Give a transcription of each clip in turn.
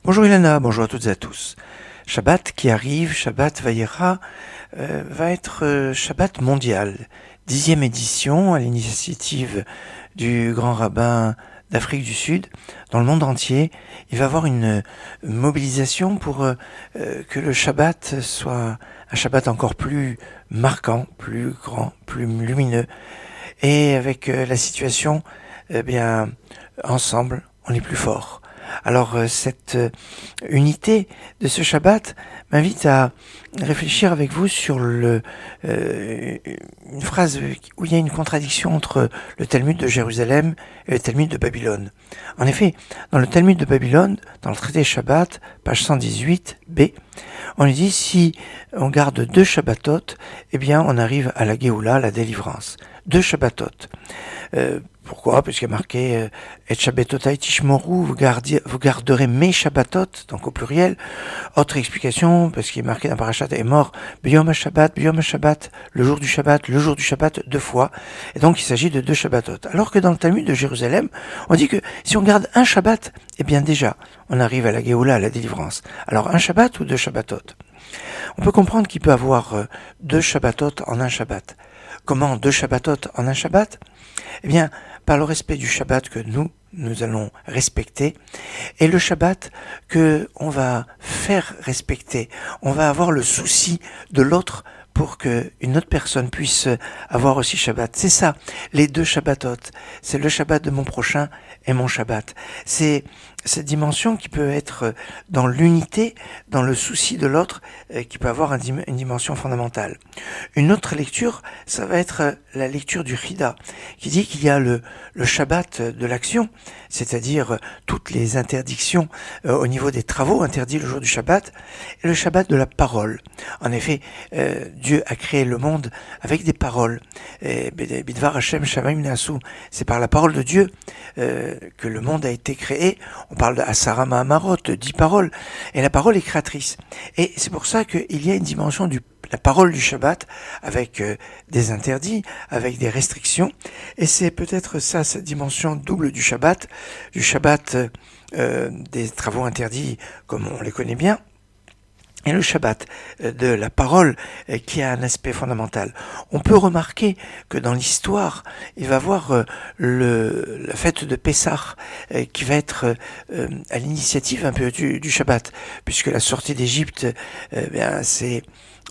Bonjour Ilana, bonjour à toutes et à tous. Shabbat qui arrive, Shabbat Vayera, va être Shabbat mondial, 10e édition à l'initiative du grand rabbin d'Afrique du Sud. Dans le monde entier, il va y avoir une mobilisation pour que le Shabbat soit un Shabbat encore plus marquant, plus grand, plus lumineux. Et avec la situation, ensemble, on est plus fort. Alors cette unité de ce Shabbat m'invite à réfléchir avec vous sur une phrase où il y a une contradiction entre le Talmud de Jérusalem et le Talmud de Babylone. En effet, dans le Talmud de Babylone, dans le traité Shabbat, page 118b, on dit si on garde 2 Shabbatot, eh bien on arrive à la Géoula, la délivrance. 2 Shabbatot. Pourquoi? Parce qu'il y a marqué Et Shabbatotai Tishmoru, vous garderez mes Shabbatot, donc au pluriel. Autre explication, parce qu'il est marqué dans Parashat est mort, B'yom HaShabbat, le jour du Shabbat 2 fois. Et donc il s'agit de 2 Shabbatot. Alors que dans le Talmud de Jérusalem, on dit que si on garde un Shabbat, eh bien déjà, on arrive à la Géoula, à la délivrance. Alors un Shabbat ou 2 Shabbatot? On peut comprendre qu'il peut avoir 2 Shabbatot en un Shabbat. Comment 2 Shabbatot en un Shabbat? Eh bien, par le respect du Shabbat que nous allons respecter, et le Shabbat que on va faire respecter. On va avoir le souci de l'autre pour que une autre personne puisse avoir aussi Shabbat. C'est ça, les 2 Shabbatot. C'est le Shabbat de mon prochain et mon Shabbat. C'est cette dimension qui peut être dans l'unité, dans le souci de l'autre, qui peut avoir une dimension fondamentale. Une autre lecture, ça va être la lecture du Chida, qui dit qu'il y a le Shabbat de l'action, c'est-à-dire toutes les interdictions au niveau des travaux interdits le jour du Shabbat, et le Shabbat de la parole. En effet, Dieu a créé le monde avec des paroles. Bidvar Hashem Shamayim Nasu, c'est par la parole de Dieu que le monde a été créé. On parle de Asara Mahamarot, 10 paroles, et la parole est créatrice. Et c'est pour ça qu'il y a une dimension la parole du Shabbat avec des interdits, avec des restrictions, et c'est peut-être ça, cette dimension double du Shabbat des travaux interdits comme on les connaît bien, et le Shabbat de la parole qui a un aspect fondamental. On peut remarquer que dans l'histoire, il va y avoir la fête de Pessah qui va être à l'initiative un peu du Shabbat, puisque la sortie d'Égypte, c'est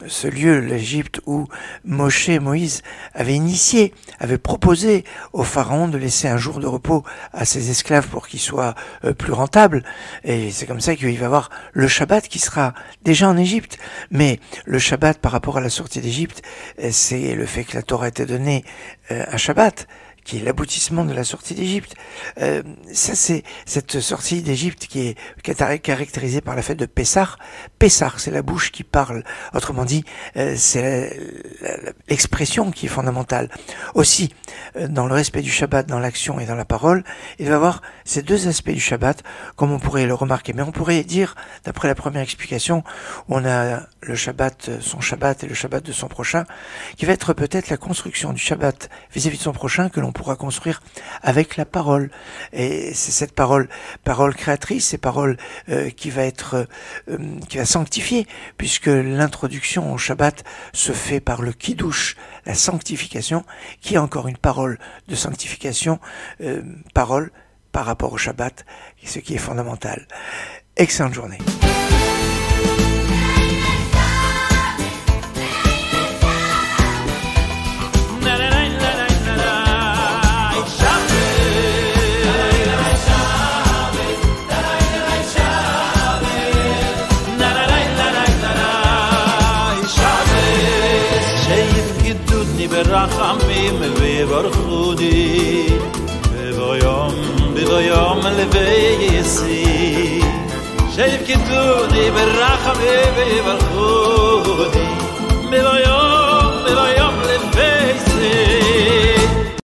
ce lieu, l'Égypte, où Moïse avait proposé au pharaon de laisser un jour de repos à ses esclaves pour qu'ils soient plus rentables. Et c'est comme ça qu'il va y avoir le Shabbat qui sera déjà en Égypte. Mais le Shabbat par rapport à la sortie d'Égypte, c'est le fait que la Torah a été donnée un Shabbat, qui est l'aboutissement de la sortie d'Égypte. Ça, c'est cette sortie d'Égypte qui est caractérisée par la fête de Pessah. Pessah, c'est la bouche qui parle. Autrement dit, c'est l'expression qui est fondamentale. Aussi, dans le respect du Shabbat, dans l'action et dans la parole, il va y avoir ces 2 aspects du Shabbat, comme on pourrait le remarquer. Mais on pourrait dire, d'après la première explication, où on a le Shabbat, son Shabbat et le Shabbat de son prochain, qui va être peut-être la construction du Shabbat vis-à-vis de son prochain que l'on pourra construire avec la parole. Et c'est cette parole créatrice, ces paroles qui va sanctifier, puisque l'introduction au Shabbat se fait par le Kiddush, la sanctification, qui est encore une parole de sanctification, parole par rapport au Shabbat, ce qui est fondamental. Excellente journée. ברחמים וברכוני ביום לבייסי שיפקדוני ברחמים וברכוני ביום